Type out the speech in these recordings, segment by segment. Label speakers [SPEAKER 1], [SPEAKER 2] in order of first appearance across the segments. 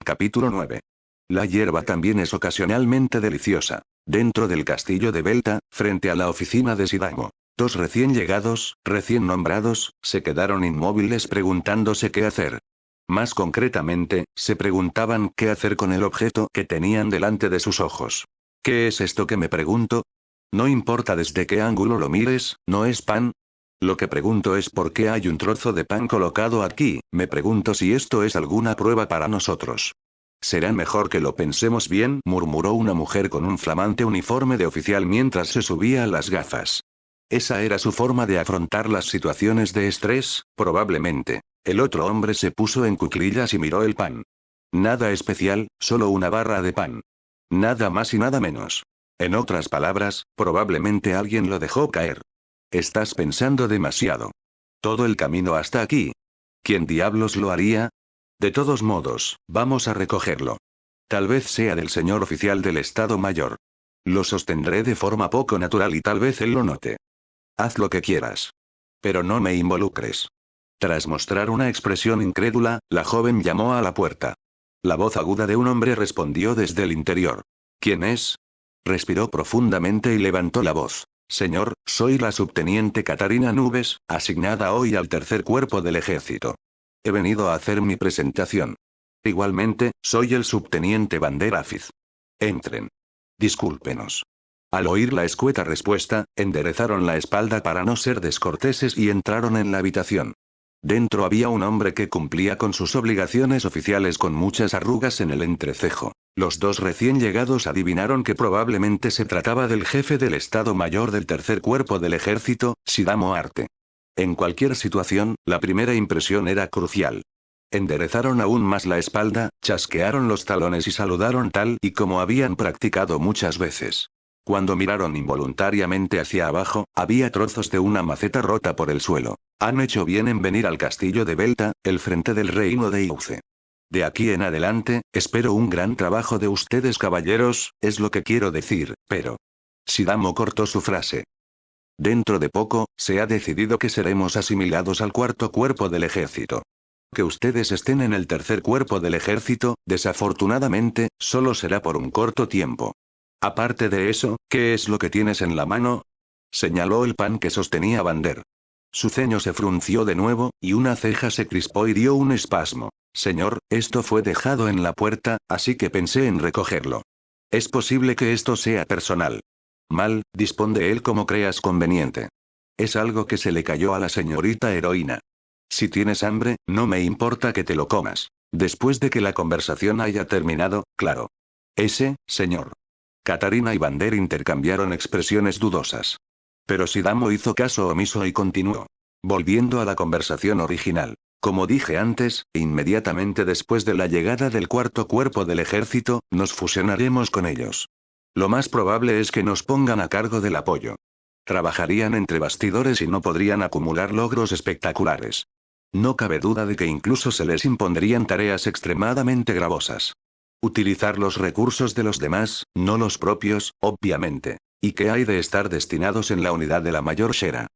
[SPEAKER 1] Capítulo 9. La hierba también es ocasionalmente deliciosa. Dentro del castillo de Belta, frente a la oficina de Sidamo, dos recién llegados, recién nombrados, se quedaron inmóviles preguntándose qué hacer. Más concretamente, se preguntaban qué hacer con el objeto que tenían delante de sus ojos. ¿Qué es esto que me pregunto? No importa desde qué ángulo lo mires, ¿no es pan? Lo que pregunto es por qué hay un trozo de pan colocado aquí, me pregunto si esto es alguna prueba para nosotros. Será mejor que lo pensemos bien, murmuró una mujer con un flamante uniforme de oficial mientras se subía las gafas. Esa era su forma de afrontar las situaciones de estrés, probablemente. El otro hombre se puso en cuclillas y miró el pan. Nada especial, solo una barra de pan. Nada más y nada menos. En otras palabras, probablemente alguien lo dejó caer. Estás pensando demasiado. Todo el camino hasta aquí. ¿Quién diablos lo haría? De todos modos, vamos a recogerlo. Tal vez sea del señor oficial del Estado Mayor. Lo sostendré de forma poco natural y tal vez él lo note. Haz lo que quieras. Pero no me involucres. Tras mostrar una expresión incrédula, la joven llamó a la puerta. La voz aguda de un hombre respondió desde el interior. ¿Quién es? Respiró profundamente y levantó la voz. Señor, soy la subteniente Catarina Nubes, asignada hoy al tercer cuerpo del ejército. He venido a hacer mi presentación. Igualmente, soy el subteniente Vander Afiz. Entren. Discúlpenos. Al oír la escueta respuesta, enderezaron la espalda para no ser descorteses y entraron en la habitación. Dentro había un hombre que cumplía con sus obligaciones oficiales con muchas arrugas en el entrecejo. Los dos recién llegados adivinaron que probablemente se trataba del jefe del Estado Mayor del tercer cuerpo del ejército, Sidamo Arte. En cualquier situación, la primera impresión era crucial. Enderezaron aún más la espalda, chasquearon los talones y saludaron tal y como habían practicado muchas veces. Cuando miraron involuntariamente hacia abajo, había trozos de una maceta rota por el suelo. Han hecho bien en venir al castillo de Belta, el frente del reino de Iuce. De aquí en adelante, espero un gran trabajo de ustedes caballeros, es lo que quiero decir, pero... Sidamo cortó su frase. Dentro de poco, se ha decidido que seremos asimilados al cuarto cuerpo del ejército. Que ustedes estén en el tercer cuerpo del ejército, desafortunadamente, solo será por un corto tiempo. Aparte de eso, ¿qué es lo que tienes en la mano? Señaló el pan que sostenía Vander. Su ceño se frunció de nuevo, y una ceja se crispó y dio un espasmo. Señor, esto fue dejado en la puerta, así que pensé en recogerlo. Es posible que esto sea personal. Mal, dispón de él como creas conveniente. Es algo que se le cayó a la señorita heroína. Si tienes hambre, no me importa que te lo comas. Después de que la conversación haya terminado, claro. Señor. Catarina y Vander intercambiaron expresiones dudosas. Pero Sidamo hizo caso omiso y continuó. Volviendo a la conversación original. Como dije antes, inmediatamente después de la llegada del cuarto cuerpo del ejército, nos fusionaremos con ellos. Lo más probable es que nos pongan a cargo del apoyo. Trabajarían entre bastidores y no podrían acumular logros espectaculares. No cabe duda de que incluso se les impondrían tareas extremadamente gravosas. Utilizar los recursos de los demás, no los propios, obviamente. ¿Y qué hay de estar destinados en la unidad de la mayor Shera?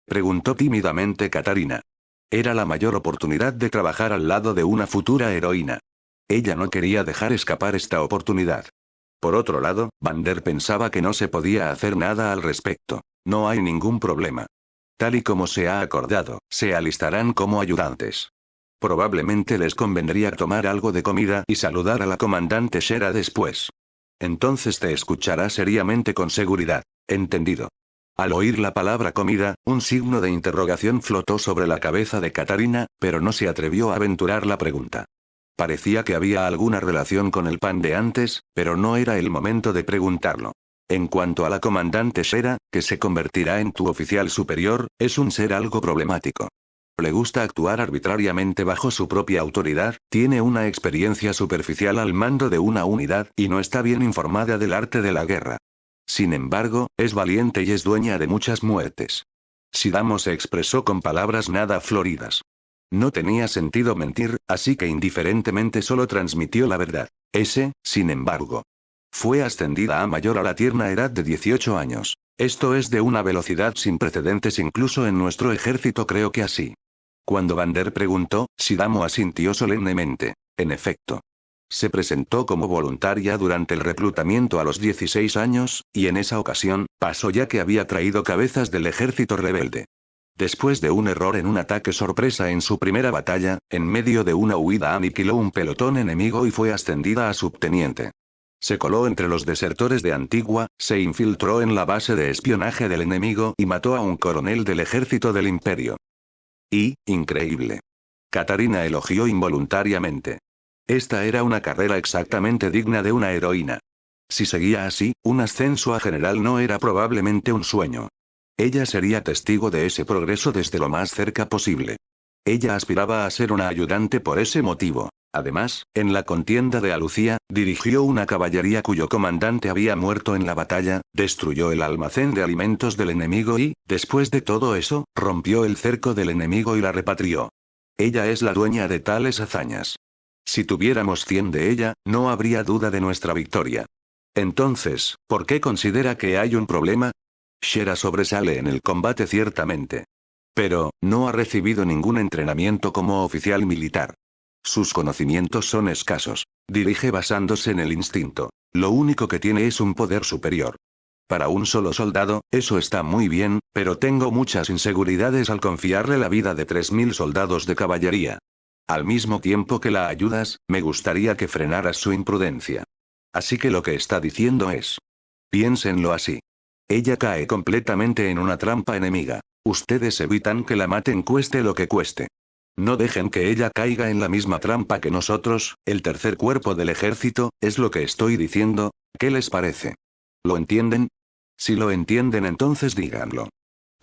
[SPEAKER 1] Preguntó tímidamente Catarina. Era la mayor oportunidad de trabajar al lado de una futura heroína. Ella no quería dejar escapar esta oportunidad. Por otro lado, Vander pensaba que no se podía hacer nada al respecto. No hay ningún problema. Tal y como se ha acordado, se alistarán como ayudantes. Probablemente les convendría tomar algo de comida y saludar a la comandante Shera después. Entonces te escuchará seriamente con seguridad. Entendido. Al oír la palabra comida, un signo de interrogación flotó sobre la cabeza de Catarina, pero no se atrevió a aventurar la pregunta. Parecía que había alguna relación con el pan de antes, pero no era el momento de preguntarlo. En cuanto a la comandante Shera, que se convertirá en tu oficial superior, es un ser algo problemático. Le gusta actuar arbitrariamente bajo su propia autoridad, tiene una experiencia superficial al mando de una unidad y no está bien informada del arte de la guerra. Sin embargo, es valiente y es dueña de muchas muertes. Sidamo se expresó con palabras nada floridas. No tenía sentido mentir, así que indiferentemente solo transmitió la verdad. Sin embargo, fue ascendida a mayor a la tierna edad de 18 años. Esto es de una velocidad sin precedentes incluso en nuestro ejército, creo que así. Cuando Vander preguntó, Sidamo asintió solemnemente. En efecto. Se presentó como voluntaria durante el reclutamiento a los 16 años, y en esa ocasión, pasó ya que había traído cabezas del ejército rebelde. Después de un error en un ataque sorpresa en su primera batalla, en medio de una huida aniquiló un pelotón enemigo y fue ascendida a subteniente. Se coló entre los desertores de Antigua, se infiltró en la base de espionaje del enemigo y mató a un coronel del ejército del imperio. Y, increíble. Katarina elogió involuntariamente. Esta era una carrera exactamente digna de una heroína. Si seguía así, un ascenso a general no era probablemente un sueño. Ella sería testigo de ese progreso desde lo más cerca posible. Ella aspiraba a ser una ayudante por ese motivo. Además, en la contienda de Alucía, dirigió una caballería cuyo comandante había muerto en la batalla, destruyó el almacén de alimentos del enemigo y, después de todo eso, rompió el cerco del enemigo y la repatrió. Ella es la dueña de tales hazañas. Si tuviéramos 100 de ella, no habría duda de nuestra victoria. Entonces, ¿por qué considera que hay un problema? Shera sobresale en el combate ciertamente. Pero, no ha recibido ningún entrenamiento como oficial militar. Sus conocimientos son escasos. Dirige basándose en el instinto. Lo único que tiene es un poder superior. Para un solo soldado, eso está muy bien, pero tengo muchas inseguridades al confiarle la vida de 3000 soldados de caballería. Al mismo tiempo que la ayudas, me gustaría que frenaras su imprudencia. Así que lo que está diciendo es. Piénsenlo así. Ella cae completamente en una trampa enemiga. Ustedes evitan que la maten cueste lo que cueste. No dejen que ella caiga en la misma trampa que nosotros, el tercer cuerpo del ejército, es lo que estoy diciendo. ¿Qué les parece? ¿Lo entienden? Si lo entienden, entonces díganlo.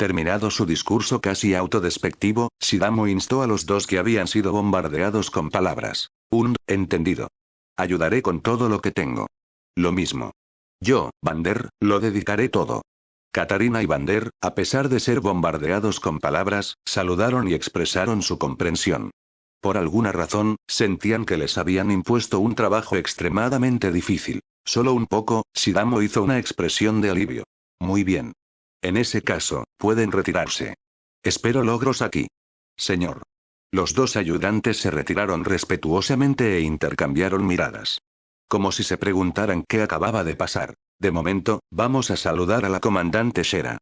[SPEAKER 1] Terminado su discurso casi autodespectivo, Shidamo instó a los dos que habían sido bombardeados con palabras. Entendido. Ayudaré con todo lo que tengo. Lo mismo. Yo, Vander, lo dedicaré todo. Katarina y Vander, a pesar de ser bombardeados con palabras, saludaron y expresaron su comprensión. Por alguna razón, sentían que les habían impuesto un trabajo extremadamente difícil. Solo un poco, Shidamo hizo una expresión de alivio. Muy bien. En ese caso, pueden retirarse. Espero logros aquí. Señor. Los dos ayudantes se retiraron respetuosamente e intercambiaron miradas. Como si se preguntaran qué acababa de pasar. De momento, vamos a saludar a la comandante Shera.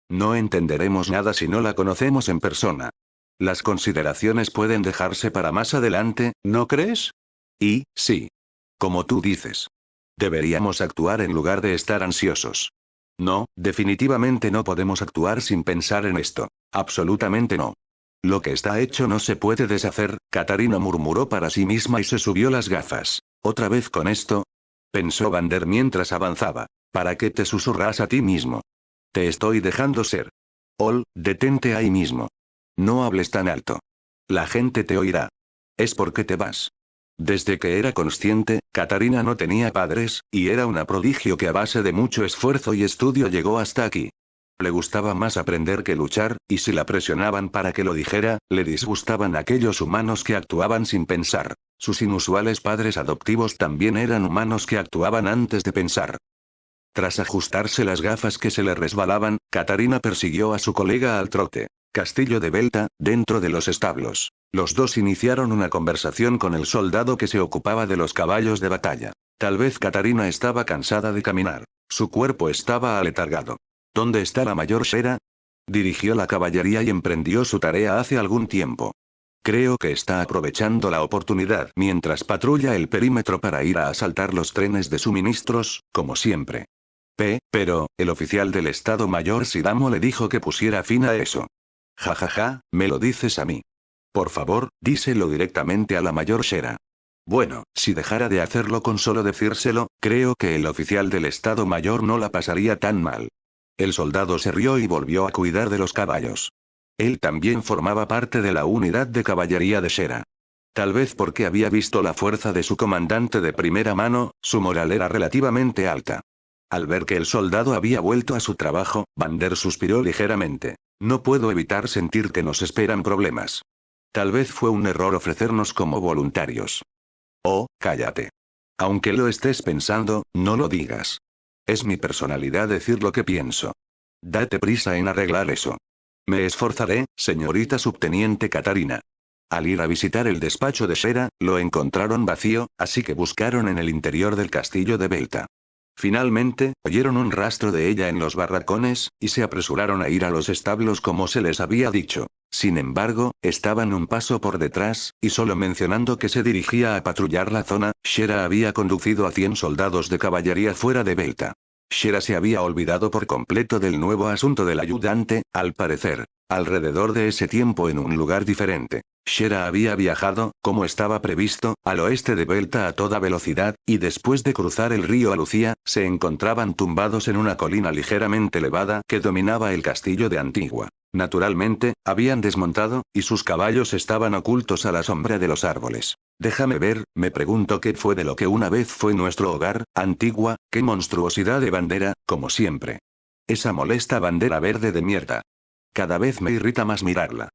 [SPEAKER 1] No entenderemos nada si no la conocemos en persona. Las consideraciones pueden dejarse para más adelante, ¿no crees? Y, sí. Como tú dices. Deberíamos actuar en lugar de estar ansiosos. No, definitivamente no podemos actuar sin pensar en esto. Absolutamente no. Lo que está hecho no se puede deshacer, Katarina murmuró para sí misma y se subió las gafas. ¿Otra vez con esto? Pensó Vander mientras avanzaba. ¿Para qué te susurras a ti mismo? Te estoy dejando ser. Detente ahí mismo. No hables tan alto. La gente te oirá. Es porque te vas. Desde que era consciente, Katarina no tenía padres, y era una prodigio que a base de mucho esfuerzo y estudio llegó hasta aquí. Le gustaba más aprender que luchar, y si la presionaban para que lo dijera, le disgustaban aquellos humanos que actuaban sin pensar. Sus inusuales padres adoptivos también eran humanos que actuaban antes de pensar. Tras ajustarse las gafas que se le resbalaban, Katarina persiguió a su colega al trote. Castillo de Velta, dentro de los establos. Los dos iniciaron una conversación con el soldado que se ocupaba de los caballos de batalla. Tal vez Katarina estaba cansada de caminar. Su cuerpo estaba aletargado. ¿Dónde está la mayor Shera? Dirigió la caballería y emprendió su tarea hace algún tiempo. Creo que está aprovechando la oportunidad mientras patrulla el perímetro para ir a asaltar los trenes de suministros, como siempre. Pero, el oficial del Estado Mayor Shidamo le dijo que pusiera fin a eso. Jajaja, me lo dices a mí. Por favor, díselo directamente a la mayor Shera. Bueno, si dejara de hacerlo con solo decírselo, creo que el oficial del Estado Mayor no la pasaría tan mal. El soldado se rió y volvió a cuidar de los caballos. Él también formaba parte de la unidad de caballería de Shera. Tal vez porque había visto la fuerza de su comandante de primera mano, su moral era relativamente alta. Al ver que el soldado había vuelto a su trabajo, Vander suspiró ligeramente. No puedo evitar sentir que nos esperan problemas. Tal vez fue un error ofrecernos como voluntarios. Oh, cállate. Aunque lo estés pensando, no lo digas. Es mi personalidad decir lo que pienso. Date prisa en arreglar eso. Me esforzaré, señorita subteniente Katarina. Al ir a visitar el despacho de Shera, lo encontraron vacío, así que buscaron en el interior del castillo de Belta. Finalmente, oyeron un rastro de ella en los barracones, y se apresuraron a ir a los establos como se les había dicho. Sin embargo, estaban un paso por detrás, y solo mencionando que se dirigía a patrullar la zona, Shera había conducido a 100 soldados de caballería fuera de Belta. Shera se había olvidado por completo del nuevo asunto del ayudante, al parecer. Alrededor de ese tiempo en un lugar diferente, Shera había viajado, como estaba previsto, al oeste de Belta a toda velocidad, y después de cruzar el río Alucía, se encontraban tumbados en una colina ligeramente elevada que dominaba el castillo de Antigua. Naturalmente, habían desmontado, y sus caballos estaban ocultos a la sombra de los árboles. Déjame ver, me pregunto qué fue de lo que una vez fue nuestro hogar, Antigua, qué monstruosidad de bandera, como siempre. Esa molesta bandera verde de mierda. Cada vez me irrita más mirarla.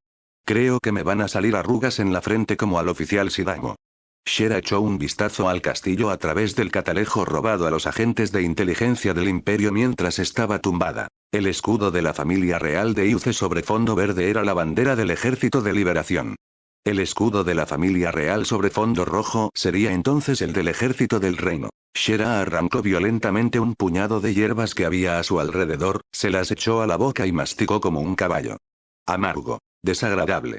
[SPEAKER 1] Creo que me van a salir arrugas en la frente como al oficial Sidago. Shera echó un vistazo al castillo a través del catalejo robado a los agentes de inteligencia del imperio mientras estaba tumbada. El escudo de la familia real de Iuce sobre fondo verde era la bandera del Ejército de Liberación. El escudo de la familia real sobre fondo rojo sería entonces el del Ejército del Reino. Shera arrancó violentamente un puñado de hierbas que había a su alrededor, se las echó a la boca y masticó como un caballo. Amargo. Desagradable.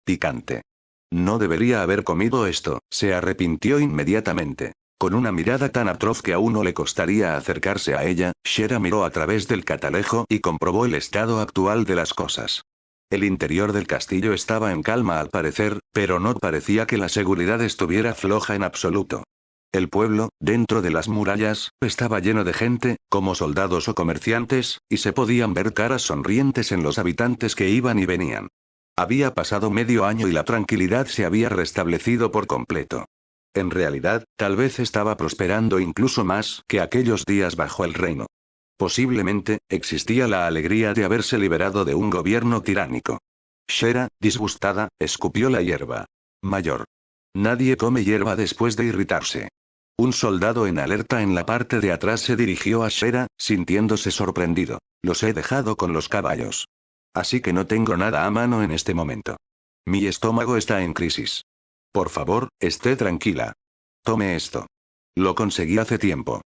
[SPEAKER 1] Picante. No debería haber comido esto, se arrepintió inmediatamente. Con una mirada tan atroz que a uno le costaría acercarse a ella, Shera miró a través del catalejo y comprobó el estado actual de las cosas. El interior del castillo estaba en calma al parecer, pero no parecía que la seguridad estuviera floja en absoluto. El pueblo, dentro de las murallas, estaba lleno de gente, como soldados o comerciantes, y se podían ver caras sonrientes en los habitantes que iban y venían. Había pasado medio año y la tranquilidad se había restablecido por completo. En realidad, tal vez estaba prosperando incluso más que aquellos días bajo el reino. Posiblemente, existía la alegría de haberse liberado de un gobierno tiránico. Shera, disgustada, escupió la hierba. Mayor. Nadie come hierba después de irritarse. Un soldado en alerta en la parte de atrás se dirigió a Shera, sintiéndose sorprendido. Los he dejado con los caballos. Así que no tengo nada a mano en este momento. Mi estómago está en crisis. Por favor, esté tranquila. Tome esto. Lo conseguí hace tiempo.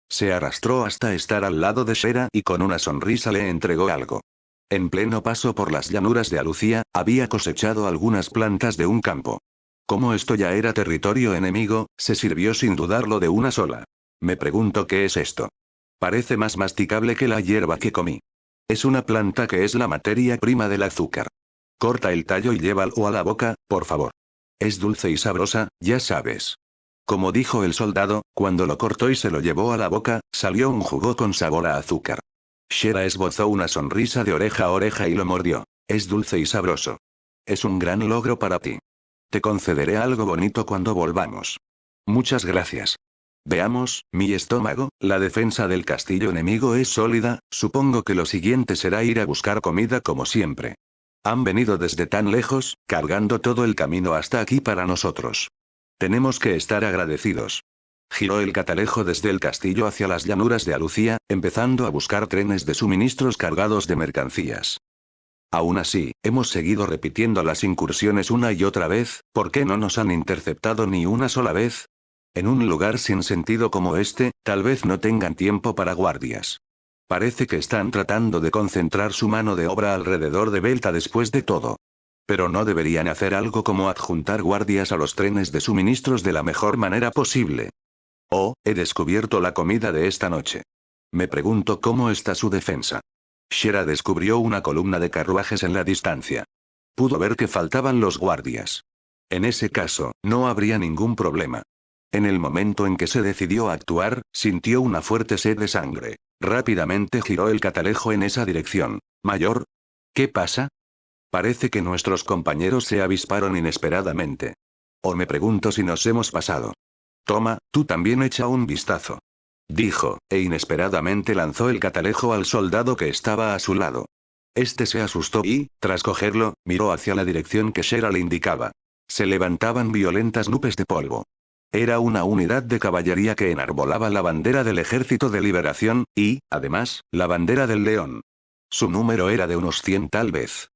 [SPEAKER 1] Se arrastró hasta estar al lado de Shera y con una sonrisa le entregó algo. En pleno paso por las llanuras de Alucía, había cosechado algunas plantas de un campo. Como esto ya era territorio enemigo, se sirvió sin dudarlo de una sola. Me pregunto qué es esto. Parece más masticable que la hierba que comí. Es una planta que es la materia prima del azúcar. Corta el tallo y llévalo a la boca, por favor. Es dulce y sabrosa, ya sabes. Como dijo el soldado, cuando lo cortó y se lo llevó a la boca, salió un jugo con sabor a azúcar. Shera esbozó una sonrisa de oreja a oreja y lo mordió. Es dulce y sabroso. Es un gran logro para ti. Te concederé algo bonito cuando volvamos. Muchas gracias. Veamos, mi estómago, la defensa del castillo enemigo es sólida, supongo que lo siguiente será ir a buscar comida como siempre. Han venido desde tan lejos, cargando todo el camino hasta aquí para nosotros. Tenemos que estar agradecidos. Giró el catalejo desde el castillo hacia las llanuras de Alucía, empezando a buscar trenes de suministros cargados de mercancías. Aún así, hemos seguido repitiendo las incursiones una y otra vez, ¿por qué no nos han interceptado ni una sola vez? En un lugar sin sentido como este, tal vez no tengan tiempo para guardias. Parece que están tratando de concentrar su mano de obra alrededor de Belta después de todo. Pero no deberían hacer algo como adjuntar guardias a los trenes de suministros de la mejor manera posible. Oh, he descubierto la comida de esta noche. Me pregunto cómo está su defensa. Shera descubrió una columna de carruajes en la distancia. Pudo ver que faltaban los guardias. En ese caso, no habría ningún problema. En el momento en que se decidió a actuar, sintió una fuerte sed de sangre. Rápidamente giró el catalejo en esa dirección. Mayor. ¿Qué pasa? Parece que nuestros compañeros se avisparon inesperadamente. O me pregunto si nos hemos pasado. Toma, tú también echa un vistazo. Dijo, e inesperadamente lanzó el catalejo al soldado que estaba a su lado. Este se asustó y, tras cogerlo, miró hacia la dirección que Shera le indicaba. Se levantaban violentas nubes de polvo. Era una unidad de caballería que enarbolaba la bandera del Ejército de Liberación, y, además, la bandera del León. Su número era de unos 100 tal vez.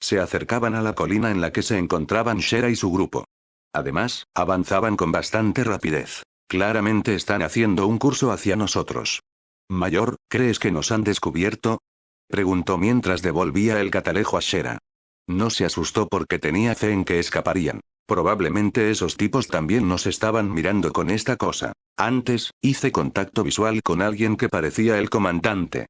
[SPEAKER 1] Se acercaban a la colina en la que se encontraban Shera y su grupo. Además, avanzaban con bastante rapidez. Claramente están haciendo un curso hacia nosotros. Mayor, ¿crees que nos han descubierto? Preguntó mientras devolvía el catalejo a Shera. No se asustó porque tenía fe en que escaparían. Probablemente esos tipos también nos estaban mirando con esta cosa. Antes, hice contacto visual con alguien que parecía el comandante.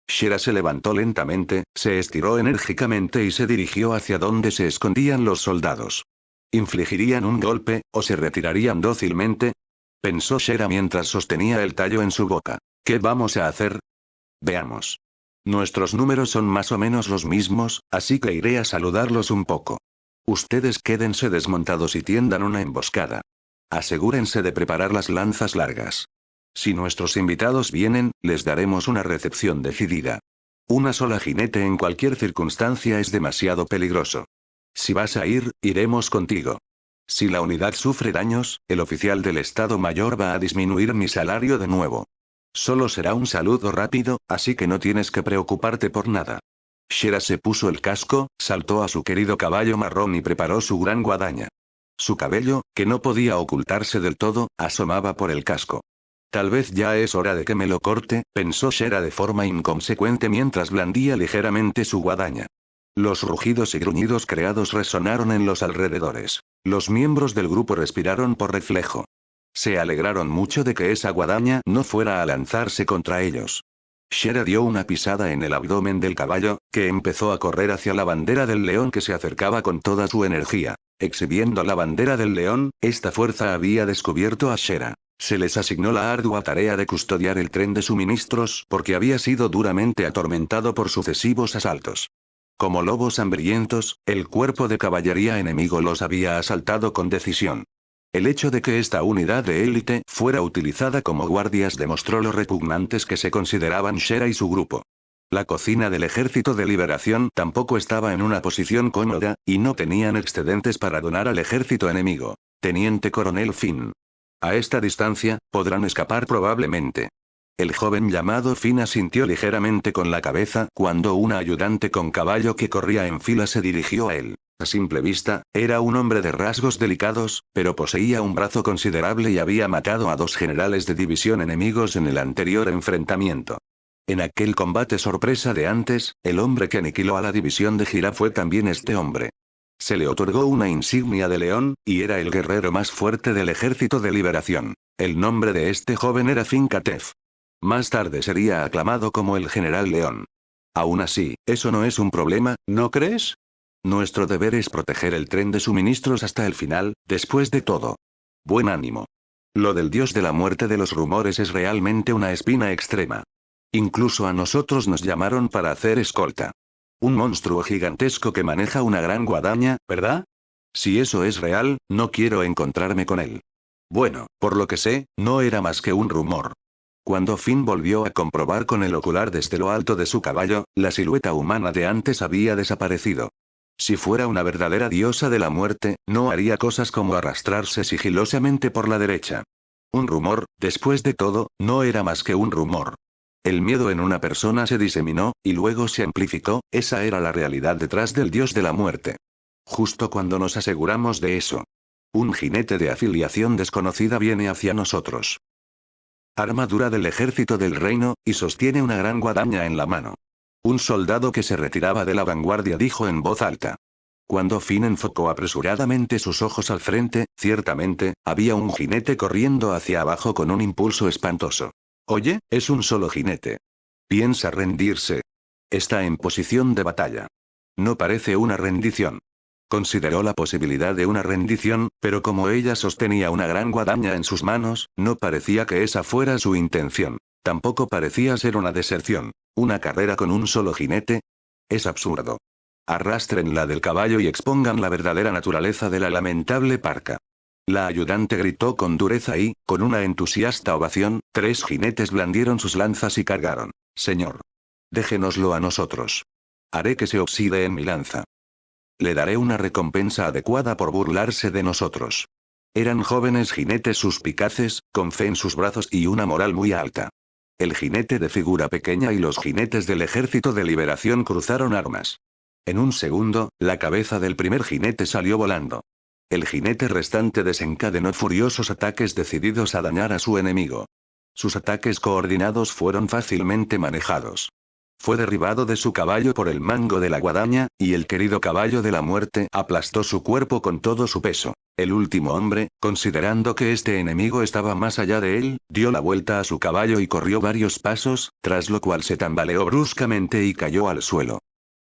[SPEAKER 1] Shera se levantó lentamente, se estiró enérgicamente y se dirigió hacia donde se escondían los soldados. ¿Infligirían un golpe, o se retirarían dócilmente? Pensó Shera mientras sostenía el tallo en su boca. ¿Qué vamos a hacer? Veamos. Nuestros números son más o menos los mismos, así que iré a saludarlos un poco. Ustedes quédense desmontados y tiendan una emboscada. Asegúrense de preparar las lanzas largas. Si nuestros invitados vienen, les daremos una recepción decidida. Una sola jinete en cualquier circunstancia es demasiado peligroso. Si vas a ir, iremos contigo. Si la unidad sufre daños, el oficial del Estado Mayor va a disminuir mi salario de nuevo. Solo será un saludo rápido, así que no tienes que preocuparte por nada. Shera se puso el casco, saltó a su querido caballo marrón y preparó su gran guadaña. Su cabello, que no podía ocultarse del todo, asomaba por el casco. Tal vez ya es hora de que me lo corte, pensó Shera de forma inconsecuente mientras blandía ligeramente su guadaña. Los rugidos y gruñidos creados resonaron en los alrededores. Los miembros del grupo respiraron por reflejo. Se alegraron mucho de que esa guadaña no fuera a lanzarse contra ellos. Shera dio una pisada en el abdomen del caballo, que empezó a correr hacia la bandera del león que se acercaba con toda su energía. Exhibiendo la bandera del león, esta fuerza había descubierto a Shera. Se les asignó la ardua tarea de custodiar el tren de suministros porque había sido duramente atormentado por sucesivos asaltos. Como lobos hambrientos, el cuerpo de caballería enemigo los había asaltado con decisión. El hecho de que esta unidad de élite fuera utilizada como guardias demostró lo repugnantes que se consideraban Shera y su grupo. La cocina del Ejército de Liberación tampoco estaba en una posición cómoda, y no tenían excedentes para donar al ejército enemigo. Teniente Coronel Finn. A esta distancia, podrán escapar probablemente. El joven llamado Finn asintió ligeramente con la cabeza cuando una ayudante con caballo que corría en fila se dirigió a él. A simple vista, era un hombre de rasgos delicados, pero poseía un brazo considerable y había matado a 2 generales de división enemigos en el anterior enfrentamiento. En aquel combate sorpresa de antes, el hombre que aniquiló a la división de Gira fue también este hombre. Se le otorgó una insignia de león, y era el guerrero más fuerte del Ejército de Liberación. El nombre de este joven era Finn Katef. Más tarde sería aclamado como el General León. Aún así, eso no es un problema, ¿no crees? Nuestro deber es proteger el tren de suministros hasta el final, después de todo. Buen ánimo. Lo del dios de la muerte de los rumores es realmente una espina extrema. Incluso a nosotros nos llamaron para hacer escolta. Un monstruo gigantesco que maneja una gran guadaña, ¿verdad? Si eso es real, no quiero encontrarme con él. Bueno, por lo que sé, no era más que un rumor. Cuando Finn volvió a comprobar con el ocular desde lo alto de su caballo, la silueta humana de antes había desaparecido. Si fuera una verdadera diosa de la muerte, no haría cosas como arrastrarse sigilosamente por la derecha. Un rumor, después de todo, no era más que un rumor. El miedo en una persona se diseminó, y luego se amplificó, esa era la realidad detrás del dios de la muerte. Justo cuando nos aseguramos de eso. Un jinete de afiliación desconocida viene hacia nosotros. Armadura del ejército del reino, y sostiene una gran guadaña en la mano. Un soldado que se retiraba de la vanguardia dijo en voz alta. Cuando Finn enfocó apresuradamente sus ojos al frente, ciertamente, había un jinete corriendo hacia abajo con un impulso espantoso. Oye, es un solo jinete. Piensa rendirse. Está en posición de batalla. No parece una rendición. Consideró la posibilidad de una rendición, pero como ella sostenía una gran guadaña en sus manos, no parecía que esa fuera su intención. Tampoco parecía ser una deserción. ¿Una carrera con un solo jinete? Es absurdo. Arrástrenla del caballo y expongan la verdadera naturaleza de la lamentable parca. La ayudante gritó con dureza y, con una entusiasta ovación, 3 jinetes blandieron sus lanzas y cargaron. Señor. Déjenoslo a nosotros. Haré que se oxide en mi lanza. Le daré una recompensa adecuada por burlarse de nosotros. Eran jóvenes jinetes suspicaces, con fe en sus brazos y una moral muy alta. El jinete de figura pequeña y los jinetes del Ejército de Liberación cruzaron armas. En un segundo, la cabeza del primer jinete salió volando. El jinete restante desencadenó furiosos ataques decididos a dañar a su enemigo. Sus ataques coordinados fueron fácilmente manejados. Fue derribado de su caballo por el mango de la guadaña, y el querido caballo de la muerte aplastó su cuerpo con todo su peso. El último hombre, considerando que este enemigo estaba más allá de él, dio la vuelta a su caballo y corrió varios pasos, tras lo cual se tambaleó bruscamente y cayó al suelo.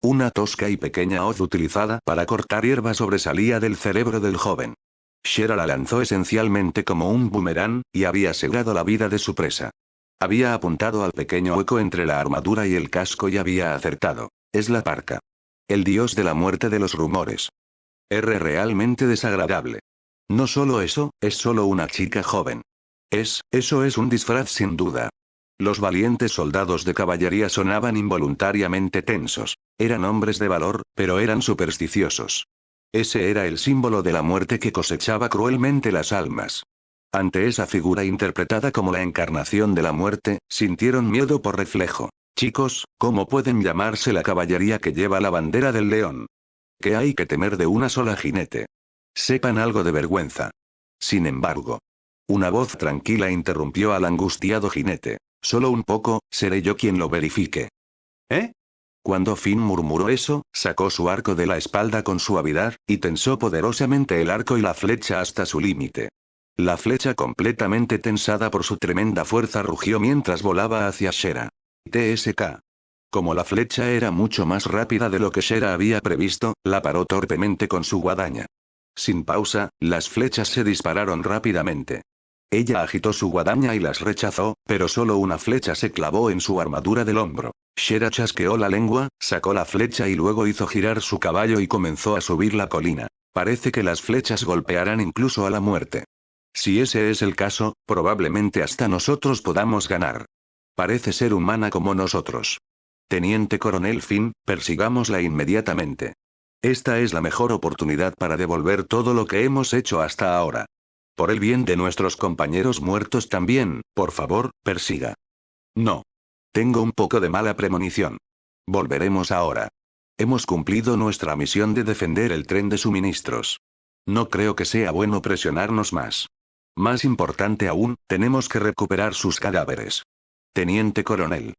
[SPEAKER 1] Una tosca y pequeña hoz utilizada para cortar hierba sobresalía del cerebro del joven. Shera la lanzó esencialmente como un boomerang, y había asegurado la vida de su presa. Había apuntado al pequeño hueco entre la armadura y el casco y había acertado. Es la parca. El dios de la muerte de los rumores. R realmente desagradable. No solo eso, es solo una chica joven. Eso es un disfraz sin duda. Los valientes soldados de caballería sonaban involuntariamente tensos. Eran hombres de valor, pero eran supersticiosos. Ese era el símbolo de la muerte que cosechaba cruelmente las almas. Ante esa figura interpretada como la encarnación de la muerte, sintieron miedo por reflejo. Chicos, ¿cómo pueden llamarse la caballería que lleva la bandera del león? ¿Qué hay que temer de una sola jinete? Sepan algo de vergüenza. Sin embargo, una voz tranquila interrumpió al angustiado jinete. Solo un poco, seré yo quien lo verifique. ¿Eh? Cuando Finn murmuró eso, sacó su arco de la espalda con suavidad, y tensó poderosamente el arco y la flecha hasta su límite. La flecha completamente tensada por su tremenda fuerza rugió mientras volaba hacia Shera. TSK. Como la flecha era mucho más rápida de lo que Shera había previsto, la paró torpemente con su guadaña. Sin pausa, las flechas se dispararon rápidamente. Ella agitó su guadaña y las rechazó, pero solo una flecha se clavó en su armadura del hombro. Shera chasqueó la lengua, sacó la flecha y luego hizo girar su caballo y comenzó a subir la colina. Parece que las flechas golpearán incluso a la muerte. Si ese es el caso, probablemente hasta nosotros podamos ganar. Parece ser humana como nosotros. Teniente Coronel Finn, persigámosla inmediatamente. Esta es la mejor oportunidad para devolver todo lo que hemos hecho hasta ahora. Por el bien de nuestros compañeros muertos también, por favor, persiga. No. Tengo un poco de mala premonición. Volveremos ahora. Hemos cumplido nuestra misión de defender el tren de suministros. No creo que sea bueno presionarnos más. Más importante aún, tenemos que recuperar sus cadáveres. Teniente Coronel.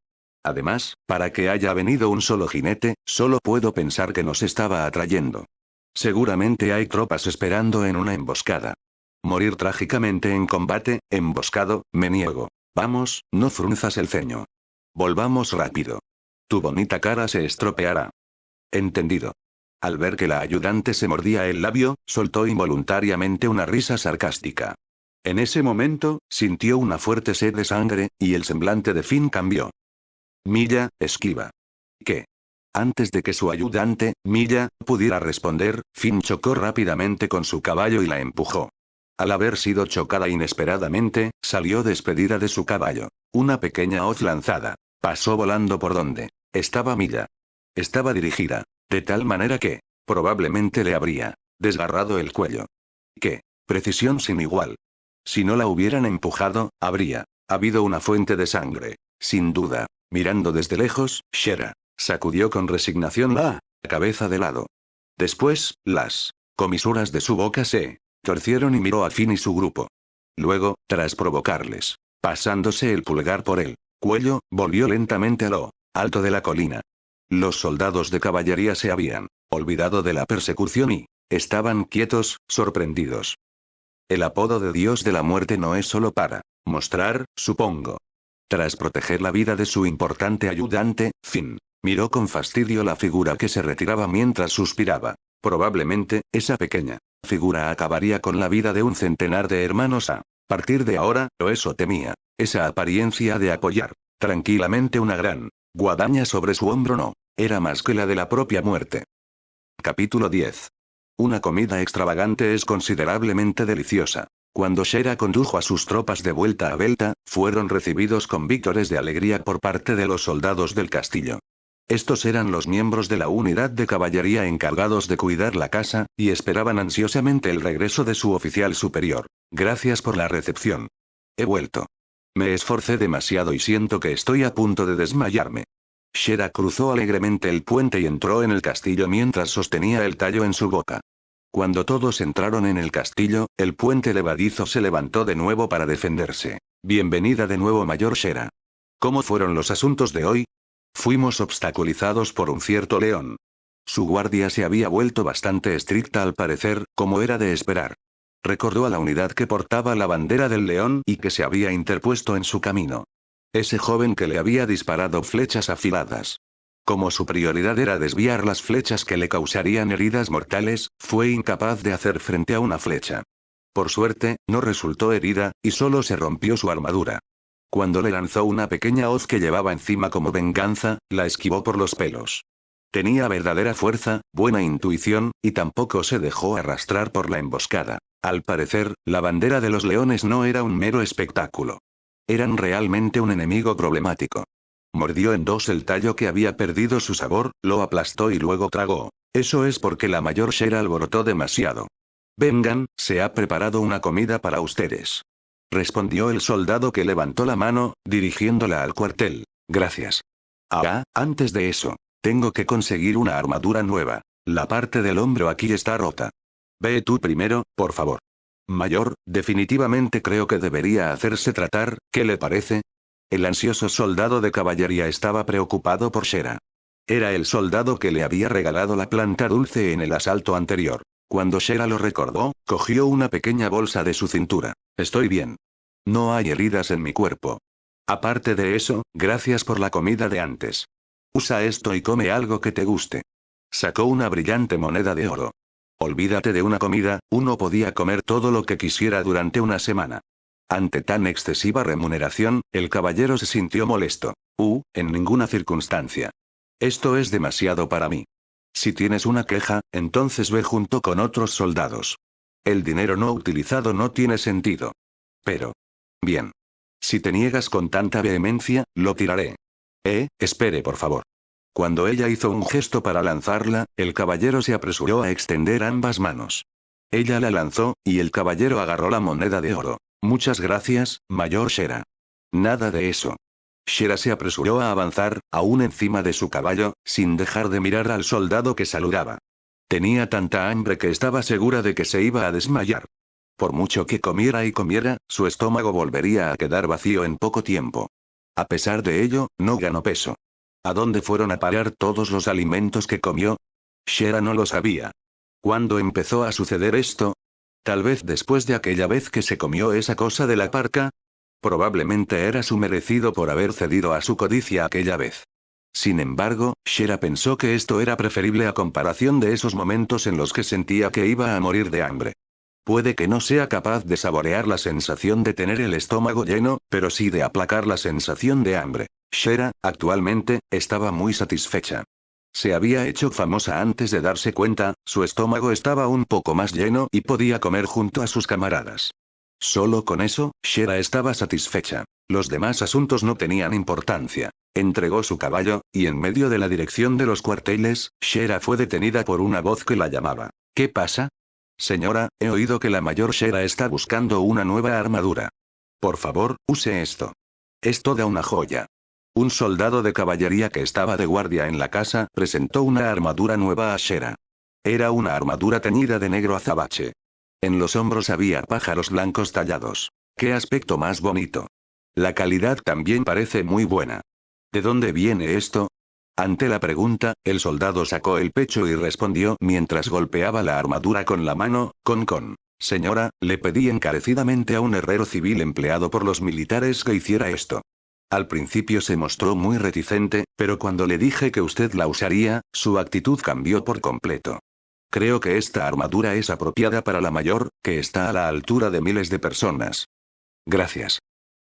[SPEAKER 1] Además, para que haya venido un solo jinete, solo puedo pensar que nos estaba atrayendo. Seguramente hay tropas esperando en una emboscada. Morir trágicamente en combate, emboscado, me niego. Vamos, no frunzas el ceño. Volvamos rápido. Tu bonita cara se estropeará. Entendido. Al ver que la ayudante se mordía el labio, soltó involuntariamente una risa sarcástica. En ese momento, sintió una fuerte sed de sangre, y el semblante de Finn cambió. Milla, esquiva. ¿Qué? Antes de que su ayudante, Milla, pudiera responder, Finn chocó rápidamente con su caballo y la empujó. Al haber sido chocada inesperadamente, salió despedida de su caballo. Una pequeña hoz lanzada. Pasó volando por donde estaba Milla. Estaba dirigida. De tal manera que, probablemente le habría desgarrado el cuello. ¡Qué precisión sin igual! Si no la hubieran empujado, habría habido una fuente de sangre. Sin duda. Mirando desde lejos, Shera sacudió con resignación la cabeza de lado. Después, las comisuras de su boca se torcieron y miró a Finn y su grupo. Luego, tras provocarles, pasándose el pulgar por el cuello, volvió lentamente a lo alto de la colina. Los soldados de caballería se habían olvidado de la persecución y estaban quietos, sorprendidos. El apodo de Dios de la Muerte no es solo para mostrar, supongo. Tras proteger la vida de su importante ayudante, Finn miró con fastidio la figura que se retiraba mientras suspiraba. Probablemente, esa pequeña figura acabaría con la vida de un centenar de hermanos a partir de ahora, o eso temía. Esa apariencia de apoyar tranquilamente una gran guadaña sobre su hombro no era más que la de la propia muerte. Capítulo 10. Una comida extravagante es considerablemente deliciosa. Cuando Shera condujo a sus tropas de vuelta a Belta, fueron recibidos con vítores de alegría por parte de los soldados del castillo. Estos eran los miembros de la unidad de caballería encargados de cuidar la casa, y esperaban ansiosamente el regreso de su oficial superior. Gracias por la recepción. He vuelto. Me esforcé demasiado y siento que estoy a punto de desmayarme. Shera cruzó alegremente el puente y entró en el castillo mientras sostenía el tallo en su boca. Cuando todos entraron en el castillo, el puente levadizo se levantó de nuevo para defenderse. Bienvenida de nuevo, Mayor Shera. ¿Cómo fueron los asuntos de hoy? Fuimos obstaculizados por un cierto león. Su guardia se había vuelto bastante estricta al parecer, como era de esperar. Recordó a la unidad que portaba la bandera del león y que se había interpuesto en su camino. Ese joven que le había disparado flechas afiladas. Como su prioridad era desviar las flechas que le causarían heridas mortales, fue incapaz de hacer frente a una flecha. Por suerte, no resultó herida, y solo se rompió su armadura. Cuando le lanzó una pequeña hoz que llevaba encima como venganza, la esquivó por los pelos. Tenía verdadera fuerza, buena intuición, y tampoco se dejó arrastrar por la emboscada. Al parecer, la bandera de los leones no era un mero espectáculo. Eran realmente un enemigo problemático. Mordió en dos el tallo que había perdido su sabor, lo aplastó y luego tragó. Eso es porque la Mayor Shera alborotó demasiado. Vengan, se ha preparado una comida para ustedes. Respondió el soldado que levantó la mano, dirigiéndola al cuartel. Gracias. Ah, antes de eso, tengo que conseguir una armadura nueva. La parte del hombro aquí está rota. Ve tú primero, por favor. Mayor, definitivamente creo que debería hacerse tratar, ¿qué le parece? El ansioso soldado de caballería estaba preocupado por Shera. Era el soldado que le había regalado la planta dulce en el asalto anterior. Cuando Shera lo recordó, cogió una pequeña bolsa de su cintura. Estoy bien. No hay heridas en mi cuerpo. Aparte de eso, gracias por la comida de antes. Usa esto y come algo que te guste. Sacó una brillante moneda de oro. Olvídate de una comida, uno podía comer todo lo que quisiera durante una semana. Ante tan excesiva remuneración, el caballero se sintió molesto. En ninguna circunstancia. Esto es demasiado para mí. Si tienes una queja, entonces ve junto con otros soldados. El dinero no utilizado no tiene sentido. Pero. Bien. Si te niegas con tanta vehemencia, lo tiraré. Espere por favor. Cuando ella hizo un gesto para lanzarla, el caballero se apresuró a extender ambas manos. Ella la lanzó, y el caballero agarró la moneda de oro. Muchas gracias, Mayor Shera. Nada de eso. Shera se apresuró a avanzar, aún encima de su caballo, sin dejar de mirar al soldado que saludaba. Tenía tanta hambre que estaba segura de que se iba a desmayar. Por mucho que comiera y comiera, su estómago volvería a quedar vacío en poco tiempo. A pesar de ello, no ganó peso. ¿A dónde fueron a parar todos los alimentos que comió? Shera no lo sabía. ¿Cuándo empezó a suceder esto? Tal vez después de aquella vez que se comió esa cosa de la parca. Probablemente era su merecido por haber cedido a su codicia aquella vez. Sin embargo, Shera pensó que esto era preferible a comparación de esos momentos en los que sentía que iba a morir de hambre. Puede que no sea capaz de saborear la sensación de tener el estómago lleno, pero sí de aplacar la sensación de hambre. Shera, actualmente, estaba muy satisfecha. Se había hecho famosa antes de darse cuenta, su estómago estaba un poco más lleno y podía comer junto a sus camaradas. Solo con eso, Shera estaba satisfecha. Los demás asuntos no tenían importancia. Entregó su caballo, y en medio de la dirección de los cuarteles, Shera fue detenida por una voz que la llamaba. ¿Qué pasa? Señora, he oído que la Mayor Shera está buscando una nueva armadura. Por favor, use esto. Es toda una joya. Un soldado de caballería que estaba de guardia en la casa presentó una armadura nueva a Shera. Era una armadura teñida de negro azabache. En los hombros había pájaros blancos tallados. ¡Qué aspecto más bonito! La calidad también parece muy buena. ¿De dónde viene esto? Ante la pregunta, el soldado sacó el pecho y respondió mientras golpeaba la armadura con la mano, Señora, le pedí encarecidamente a un herrero civil empleado por los militares que hiciera esto. Al principio se mostró muy reticente, pero cuando le dije que usted la usaría, su actitud cambió por completo. Creo que esta armadura es apropiada para la Mayor, que está a la altura de miles de personas. Gracias.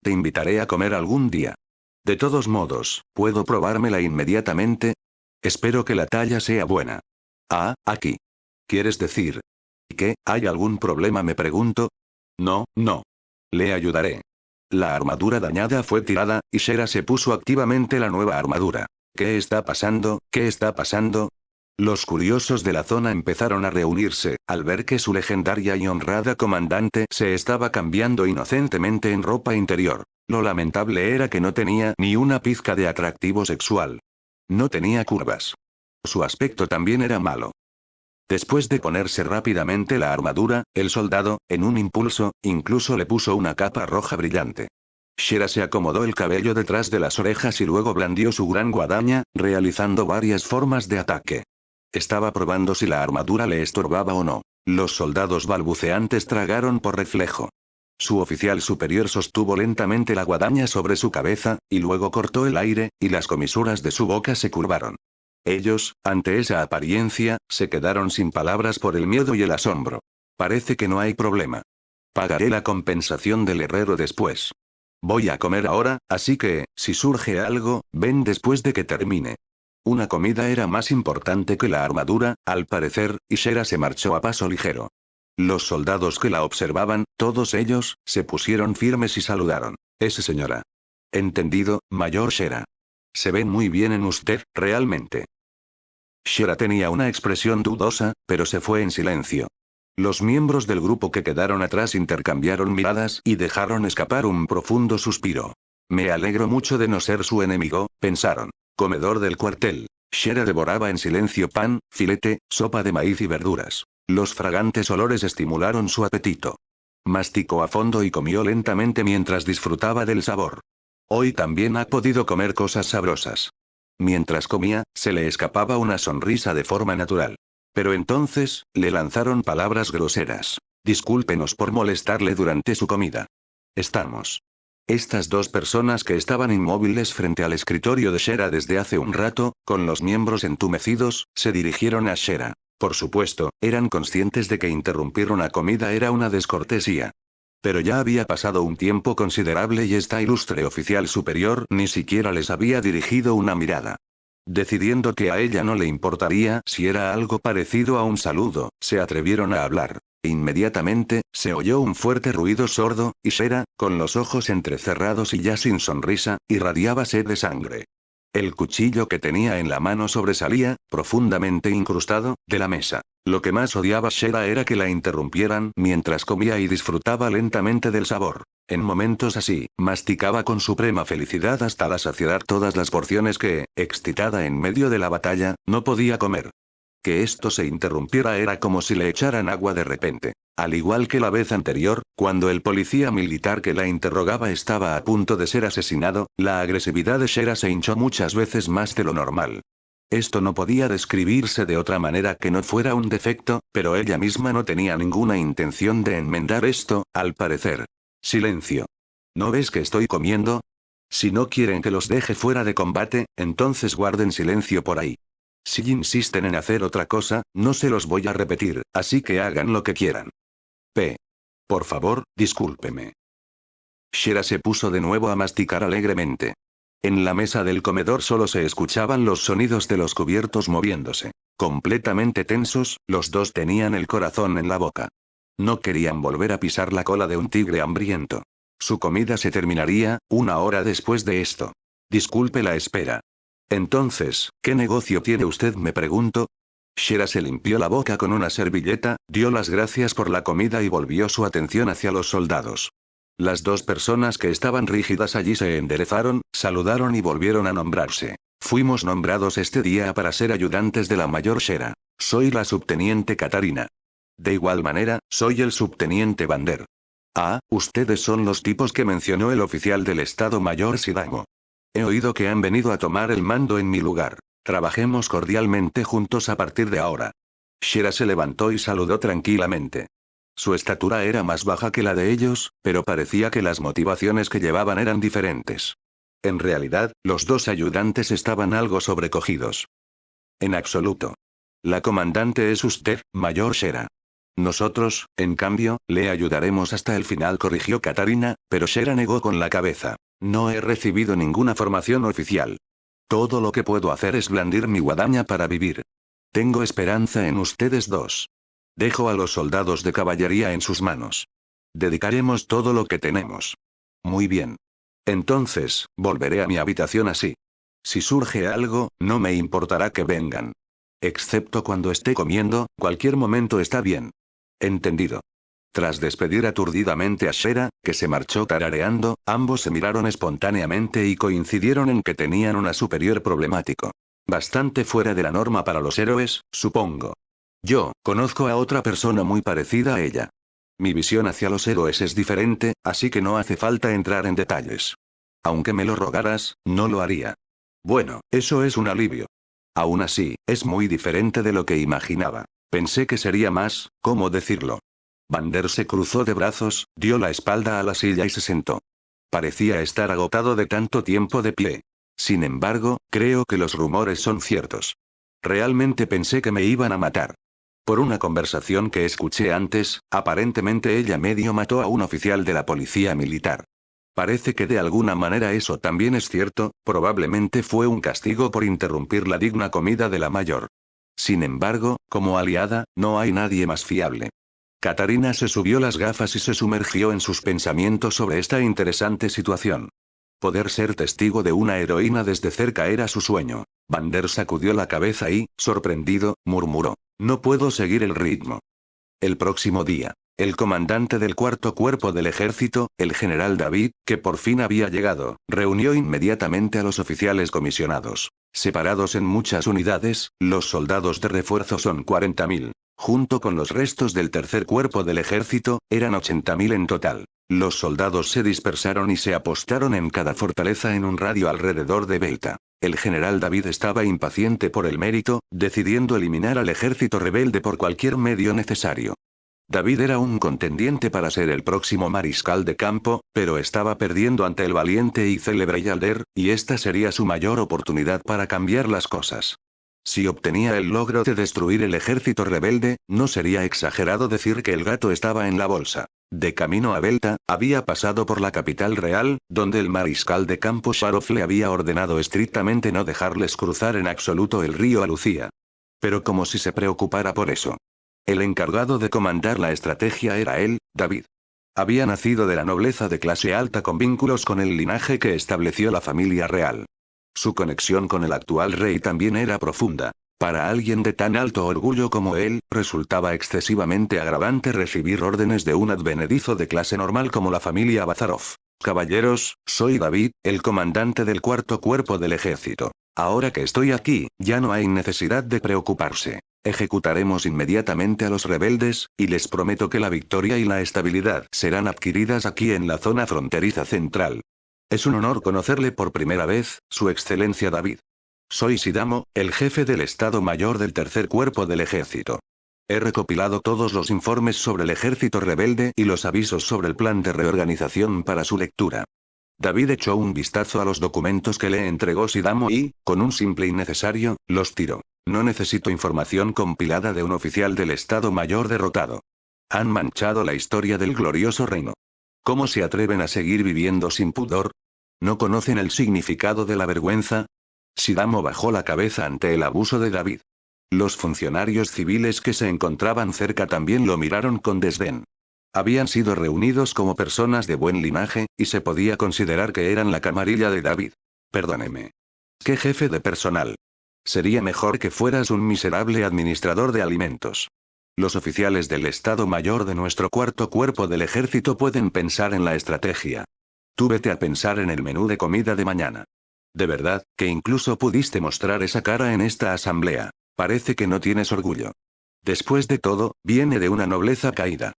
[SPEAKER 1] Te invitaré a comer algún día. De todos modos, ¿puedo probármela inmediatamente? Espero que la talla sea buena. Aquí. ¿Quieres decir? ¿Qué? ¿Hay algún problema? Me pregunto. No. Le ayudaré. La armadura dañada fue tirada, y Shera se puso activamente la nueva armadura. ¿Qué está pasando? ¿Qué está pasando? Los curiosos de la zona empezaron a reunirse, al ver que su legendaria y honrada comandante se estaba cambiando inocentemente en ropa interior. Lo lamentable era que no tenía ni una pizca de atractivo sexual. No tenía curvas. Su aspecto también era malo. Después de ponerse rápidamente la armadura, el soldado, en un impulso, incluso le puso una capa roja brillante. Shera se acomodó el cabello detrás de las orejas y luego blandió su gran guadaña, realizando varias formas de ataque. Estaba probando si la armadura le estorbaba o no. Los soldados balbuceantes tragaron por reflejo. Su oficial superior sostuvo lentamente la guadaña sobre su cabeza, y luego cortó el aire, y las comisuras de su boca se curvaron. Ellos, ante esa apariencia, se quedaron sin palabras por el miedo y el asombro. Parece que no hay problema. Pagaré la compensación del herrero después. Voy a comer ahora, así que, si surge algo, ven después de que termine. Una comida era más importante que la armadura, al parecer, y Shera se marchó a paso ligero. Los soldados que la observaban, todos ellos, se pusieron firmes y saludaron. Señora. Entendido, mayor Shera. Se ven muy bien en usted, realmente. Shera tenía una expresión dudosa, pero se fue en silencio. Los miembros del grupo que quedaron atrás intercambiaron miradas y dejaron escapar un profundo suspiro. Me alegro mucho de no ser su enemigo, pensaron. Comedor del cuartel. Shera devoraba en silencio pan, filete, sopa de maíz y verduras. Los fragantes olores estimularon su apetito. Masticó a fondo y comió lentamente mientras disfrutaba del sabor. Hoy también ha podido comer cosas sabrosas. Mientras comía, se le escapaba una sonrisa de forma natural. Pero entonces, le lanzaron palabras groseras. Discúlpenos por molestarle durante su comida. Estamos. Estas dos personas que estaban inmóviles frente al escritorio de Shera desde hace un rato, con los miembros entumecidos, se dirigieron a Shera. Por supuesto, eran conscientes de que interrumpir una comida era una descortesía. Pero ya había pasado un tiempo considerable y esta ilustre oficial superior ni siquiera les había dirigido una mirada. Decidiendo que a ella no le importaría si era algo parecido a un saludo, se atrevieron a hablar. Inmediatamente, se oyó un fuerte ruido sordo, y Shera, con los ojos entrecerrados y ya sin sonrisa, irradiaba sed de sangre. El cuchillo que tenía en la mano sobresalía, profundamente incrustado, de la mesa. Lo que más odiaba Shera era que la interrumpieran mientras comía y disfrutaba lentamente del sabor. En momentos así, masticaba con suprema felicidad hasta la saciedad todas las porciones que, excitada en medio de la batalla, no podía comer. Que esto se interrumpiera era como si le echaran agua de repente. Al igual que la vez anterior, cuando el policía militar que la interrogaba estaba a punto de ser asesinado, la agresividad de Shera se hinchó muchas veces más de lo normal. Esto no podía describirse de otra manera que no fuera un defecto, pero ella misma no tenía ninguna intención de enmendar esto, al parecer. Silencio. ¿No ves que estoy comiendo? Si no quieren que los deje fuera de combate, entonces guarden silencio por ahí. Si insisten en hacer otra cosa, no se los voy a repetir, así que hagan lo que quieran. Por favor, discúlpeme. Shera se puso de nuevo a masticar alegremente. En la mesa del comedor solo se escuchaban los sonidos de los cubiertos moviéndose. Completamente tensos, los dos tenían el corazón en la boca. No querían volver a pisar la cola de un tigre hambriento. Su comida se terminaría, 1 hora después de esto. Disculpe la espera. Entonces, ¿qué negocio tiene usted? Me pregunto. Shera se limpió la boca con una servilleta, dio las gracias por la comida y volvió su atención hacia los soldados. Las dos personas que estaban rígidas allí se enderezaron, saludaron y volvieron a nombrarse. Fuimos nombrados este día para ser ayudantes de la mayor Shera. Soy la subteniente Katarina. De igual manera, soy el subteniente Vander. Ah, ustedes son los tipos que mencionó el oficial del Estado Mayor Zidamo. He oído que han venido a tomar el mando en mi lugar. Trabajemos cordialmente juntos a partir de ahora. Shera se levantó y saludó tranquilamente. Su estatura era más baja que la de ellos, pero parecía que las motivaciones que llevaban eran diferentes. En realidad, los dos ayudantes estaban algo sobrecogidos. En absoluto. La comandante es usted, mayor Shera. Nosotros, en cambio, le ayudaremos hasta el final, corrigió Katarina, pero Shera negó con la cabeza. No he recibido ninguna formación oficial. Todo lo que puedo hacer es blandir mi guadaña para vivir. Tengo esperanza en ustedes dos. Dejo a los soldados de caballería en sus manos. Dedicaremos todo lo que tenemos. Muy bien. Entonces, volveré a mi habitación así. Si surge algo, no me importará que vengan. Excepto cuando esté comiendo, cualquier momento está bien. Entendido. Tras despedir aturdidamente a Shera, que se marchó tarareando, ambos se miraron espontáneamente y coincidieron en que tenían un superior problemático. Bastante fuera de la norma para los héroes, supongo. Yo, conozco a otra persona muy parecida a ella. Mi visión hacia los héroes es diferente, así que no hace falta entrar en detalles. Aunque me lo rogaras, no lo haría. Bueno, eso es un alivio. Aún así, es muy diferente de lo que imaginaba. Pensé que sería más, ¿cómo decirlo? Vander se cruzó de brazos, dio la espalda a la silla y se sentó. Parecía estar agotado de tanto tiempo de pie. Sin embargo, creo que los rumores son ciertos. Realmente pensé que me iban a matar. Por una conversación que escuché antes, aparentemente ella medio mató a un oficial de la policía militar. Parece que de alguna manera eso también es cierto, probablemente fue un castigo por interrumpir la digna comida de la mayor. Sin embargo, como aliada, no hay nadie más fiable. Katarina se subió las gafas y se sumergió en sus pensamientos sobre esta interesante situación. Poder ser testigo de una heroína desde cerca era su sueño. Vander sacudió la cabeza y, sorprendido, murmuró: no puedo seguir el ritmo. El próximo día, el comandante del cuarto cuerpo del ejército, el general David, que por fin había llegado, reunió inmediatamente a los oficiales comisionados. Separados en muchas unidades, los soldados de refuerzo son 40.000. Junto con los restos del tercer cuerpo del ejército, eran 80.000 en total. Los soldados se dispersaron y se apostaron en cada fortaleza en un radio alrededor de Belta. El general David estaba impaciente por el mérito, decidiendo eliminar al ejército rebelde por cualquier medio necesario. David era un contendiente para ser el próximo mariscal de campo, pero estaba perdiendo ante el valiente y célebre Yalder, y esta sería su mayor oportunidad para cambiar las cosas. Si obtenía el logro de destruir el ejército rebelde, no sería exagerado decir que el gato estaba en la bolsa. De camino a Belta, había pasado por la capital real, donde el mariscal de campo Sharof le había ordenado estrictamente no dejarles cruzar en absoluto el río a Lucía. Pero como si se preocupara por eso. El encargado de comandar la estrategia era él, David. Había nacido de la nobleza de clase alta con vínculos con el linaje que estableció la familia real. Su conexión con el actual rey también era profunda. Para alguien de tan alto orgullo como él, resultaba excesivamente agravante recibir órdenes de un advenedizo de clase normal como la familia Bazarov. Caballeros, soy David, el comandante del cuarto cuerpo del ejército. Ahora que estoy aquí, ya no hay necesidad de preocuparse. Ejecutaremos inmediatamente a los rebeldes, y les prometo que la victoria y la estabilidad serán adquiridas aquí en la zona fronteriza central. Es un honor conocerle por primera vez, Su Excelencia David. Soy Sidamo, el jefe del Estado Mayor del tercer cuerpo del ejército. He recopilado todos los informes sobre el ejército rebelde y los avisos sobre el plan de reorganización para su lectura. David echó un vistazo a los documentos que le entregó Sidamo y, con un simple innecesario, los tiró. No necesito información compilada de un oficial del Estado Mayor derrotado. Han manchado la historia del glorioso reino. ¿Cómo se atreven a seguir viviendo sin pudor? ¿No conocen el significado de la vergüenza? Sidamo bajó la cabeza ante el abuso de David. Los funcionarios civiles que se encontraban cerca también lo miraron con desdén. Habían sido reunidos como personas de buen linaje, y se podía considerar que eran la camarilla de David. Perdóneme. ¿Qué jefe de personal? Sería mejor que fueras un miserable administrador de alimentos. Los oficiales del Estado Mayor de nuestro cuarto cuerpo del ejército pueden pensar en la estrategia. Tú vete a pensar en el menú de comida de mañana. De verdad, que incluso pudiste mostrar esa cara en esta asamblea. Parece que no tienes orgullo. Después de todo, viene de una nobleza caída.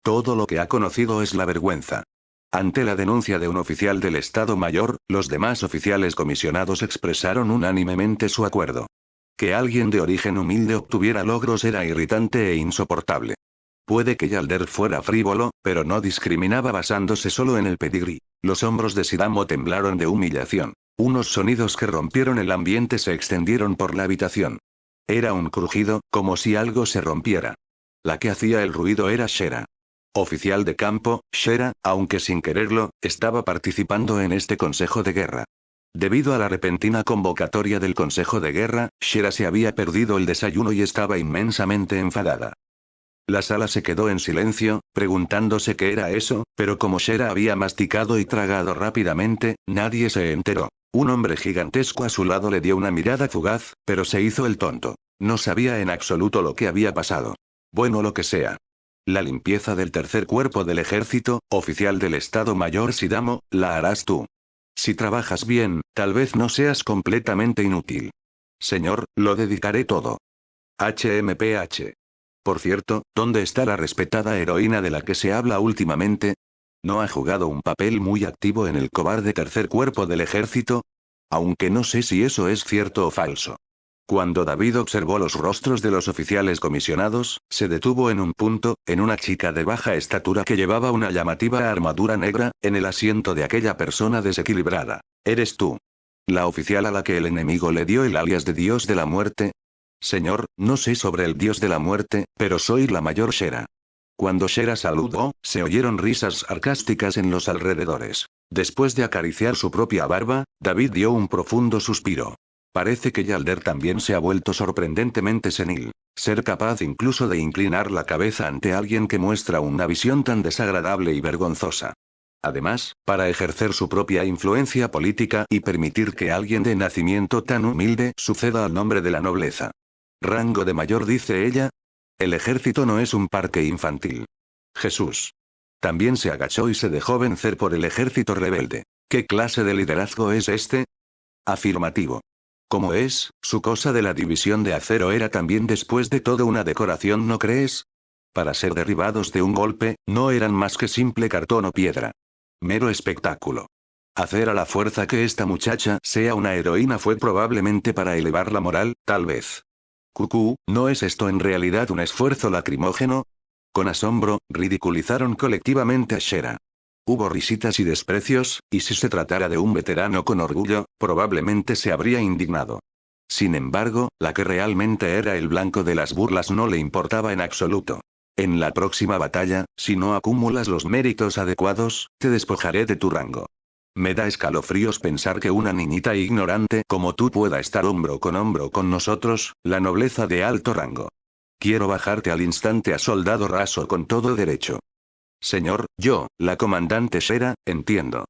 [SPEAKER 1] Todo lo que ha conocido es la vergüenza. Ante la denuncia de un oficial del Estado Mayor, los demás oficiales comisionados expresaron unánimemente su acuerdo. Que alguien de origen humilde obtuviera logros era irritante e insoportable. Puede que Yalder fuera frívolo, pero no discriminaba basándose solo en el pedigrí. Los hombros de Sidamo temblaron de humillación. Unos sonidos que rompieron el ambiente se extendieron por la habitación. Era un crujido, como si algo se rompiera. La que hacía el ruido era Shera. Oficial de campo, Shera, aunque sin quererlo, estaba participando en este consejo de guerra. Debido a la repentina convocatoria del consejo de guerra, Shera se había perdido el desayuno y estaba inmensamente enfadada. La sala se quedó en silencio, preguntándose qué era eso, pero como Shera había masticado y tragado rápidamente, nadie se enteró. Un hombre gigantesco a su lado le dio una mirada fugaz, pero se hizo el tonto. No sabía en absoluto lo que había pasado. Bueno, lo que sea. La limpieza del tercer cuerpo del ejército, oficial del Estado Mayor Sidamo, la harás tú. Si trabajas bien, tal vez no seas completamente inútil. Señor, lo dedicaré todo. HMPH. Por cierto, ¿dónde está la respetada heroína de la que se habla últimamente? ¿No ha jugado un papel muy activo en el cobarde tercer cuerpo del ejército? Aunque no sé si eso es cierto o falso. Cuando David observó los rostros de los oficiales comisionados, se detuvo en un punto, en una chica de baja estatura que llevaba una llamativa armadura negra, en el asiento de aquella persona desequilibrada. ¿Eres tú? ¿La oficial a la que el enemigo le dio el alias de Dios de la Muerte? Señor, no sé sobre el Dios de la Muerte, pero soy la mayor Shera. Cuando Shera saludó, se oyeron risas sarcásticas en los alrededores. Después de acariciar su propia barba, David dio un profundo suspiro. Parece que Yalder también se ha vuelto sorprendentemente senil. Ser capaz incluso de inclinar la cabeza ante alguien que muestra una visión tan desagradable y vergonzosa. Además, para ejercer su propia influencia política y permitir que alguien de nacimiento tan humilde suceda al nombre de la nobleza. Rango de mayor, dice ella. El ejército no es un parque infantil. Jesús. También se agachó y se dejó vencer por el ejército rebelde. ¿Qué clase de liderazgo es este? Afirmativo. ¿Cómo es? Su cosa de la división de acero era también después de todo una decoración, ¿no crees? Para ser derribados de un golpe, no eran más que simple cartón o piedra. Mero espectáculo. Hacer a la fuerza que esta muchacha sea una heroína fue probablemente para elevar la moral, tal vez. Cucú, ¿no es esto en realidad un esfuerzo lacrimógeno? Con asombro, ridiculizaron colectivamente a Shera. Hubo risitas y desprecios, y si se tratara de un veterano con orgullo, probablemente se habría indignado. Sin embargo, la que realmente era el blanco de las burlas no le importaba en absoluto. En la próxima batalla, si no acumulas los méritos adecuados, te despojaré de tu rango. Me da escalofríos pensar que una niñita ignorante como tú pueda estar hombro con nosotros, la nobleza de alto rango. Quiero bajarte al instante a soldado raso con todo derecho. Señor, yo, la comandante Shera, entiendo.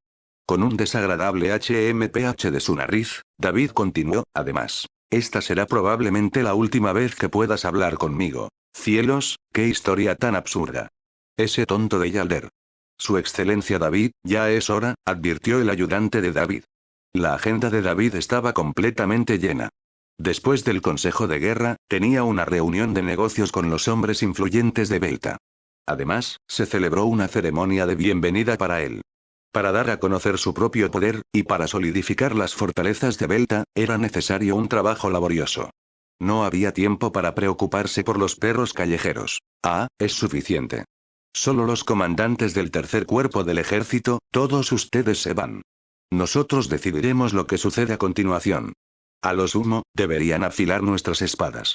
[SPEAKER 1] Con un desagradable HMPH de su nariz, David continuó, además. Esta será probablemente la última vez que puedas hablar conmigo. Cielos, qué historia tan absurda. Ese tonto de Yalder. Su excelencia David, ya es hora, advirtió el ayudante de David. La agenda de David estaba completamente llena. Después del Consejo de Guerra, tenía una reunión de negocios con los hombres influyentes de Belta. Además, se celebró una ceremonia de bienvenida para él. Para dar a conocer su propio poder, y para solidificar las fortalezas de Belta, era necesario un trabajo laborioso. No había tiempo para preocuparse por los perros callejeros. Es suficiente. Solo los comandantes del tercer cuerpo del ejército, todos ustedes se van. Nosotros decidiremos lo que sucede a continuación. A lo sumo, deberían afilar nuestras espadas.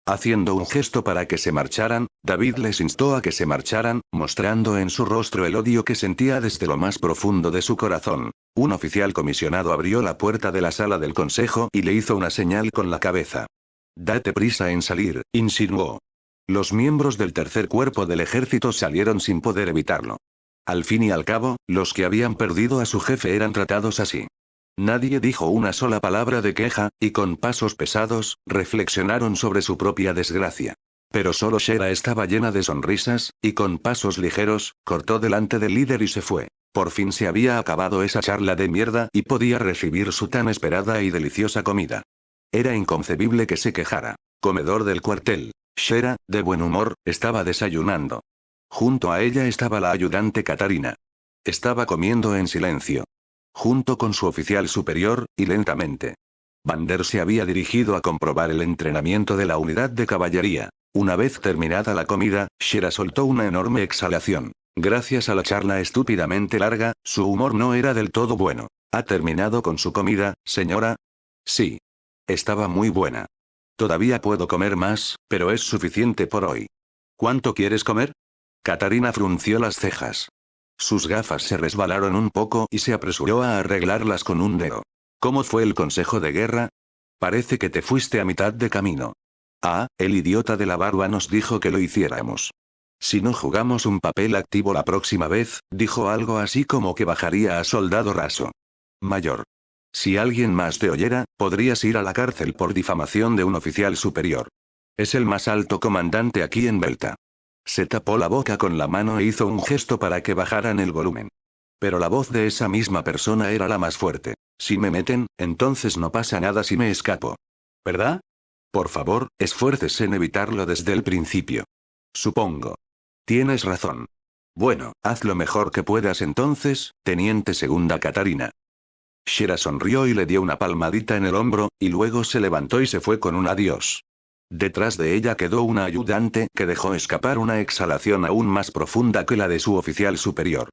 [SPEAKER 1] Haciendo un gesto para que se marcharan, David les instó a que se marcharan, mostrando en su rostro el odio que sentía desde lo más profundo de su corazón. Un oficial comisionado abrió la puerta de la sala del consejo y le hizo una señal con la cabeza. Date prisa en salir, insinuó. Los miembros del tercer cuerpo del ejército salieron sin poder evitarlo. Al fin y al cabo, los que habían perdido a su jefe eran tratados así. Nadie dijo una sola palabra de queja, y con pasos pesados, reflexionaron sobre su propia desgracia. Pero solo Shera estaba llena de sonrisas, y con pasos ligeros, cortó delante del líder y se fue. Por fin se había acabado esa charla de mierda y podía recibir su tan esperada y deliciosa comida. Era inconcebible que se quejara. Comedor del cuartel. Shera, de buen humor, estaba desayunando. Junto a ella estaba la ayudante Katarina. Estaba comiendo en silencio. Junto con su oficial superior, y lentamente. Vander se había dirigido a comprobar el entrenamiento de la unidad de caballería. Una vez terminada la comida, Shera soltó una enorme exhalación. Gracias a la charla estúpidamente larga, su humor no era del todo bueno. ¿Ha terminado con su comida, señora? Sí. Estaba muy buena. Todavía puedo comer más, pero es suficiente por hoy. ¿Cuánto quieres comer? Katarina frunció las cejas. Sus gafas se resbalaron un poco y se apresuró a arreglarlas con un dedo. ¿Cómo fue el consejo de guerra? Parece que te fuiste a mitad de camino. El idiota de la barba nos dijo que lo hiciéramos. Si no jugamos un papel activo la próxima vez, dijo algo así como que bajaría a soldado raso. Mayor. Si alguien más te oyera, podrías ir a la cárcel por difamación de un oficial superior. Es el más alto comandante aquí en Belta. Se tapó la boca con la mano e hizo un gesto para que bajaran el volumen. Pero la voz de esa misma persona era la más fuerte. Si me meten, entonces no pasa nada si me escapo. ¿verdad? Por favor, esfuércese en evitarlo desde el principio. Supongo. Tienes razón. Bueno, haz lo mejor que puedas entonces, teniente segunda Catarina. Shira sonrió y le dio una palmadita en el hombro, y luego se levantó y se fue con un adiós. Detrás de ella quedó una ayudante que dejó escapar una exhalación aún más profunda que la de su oficial superior.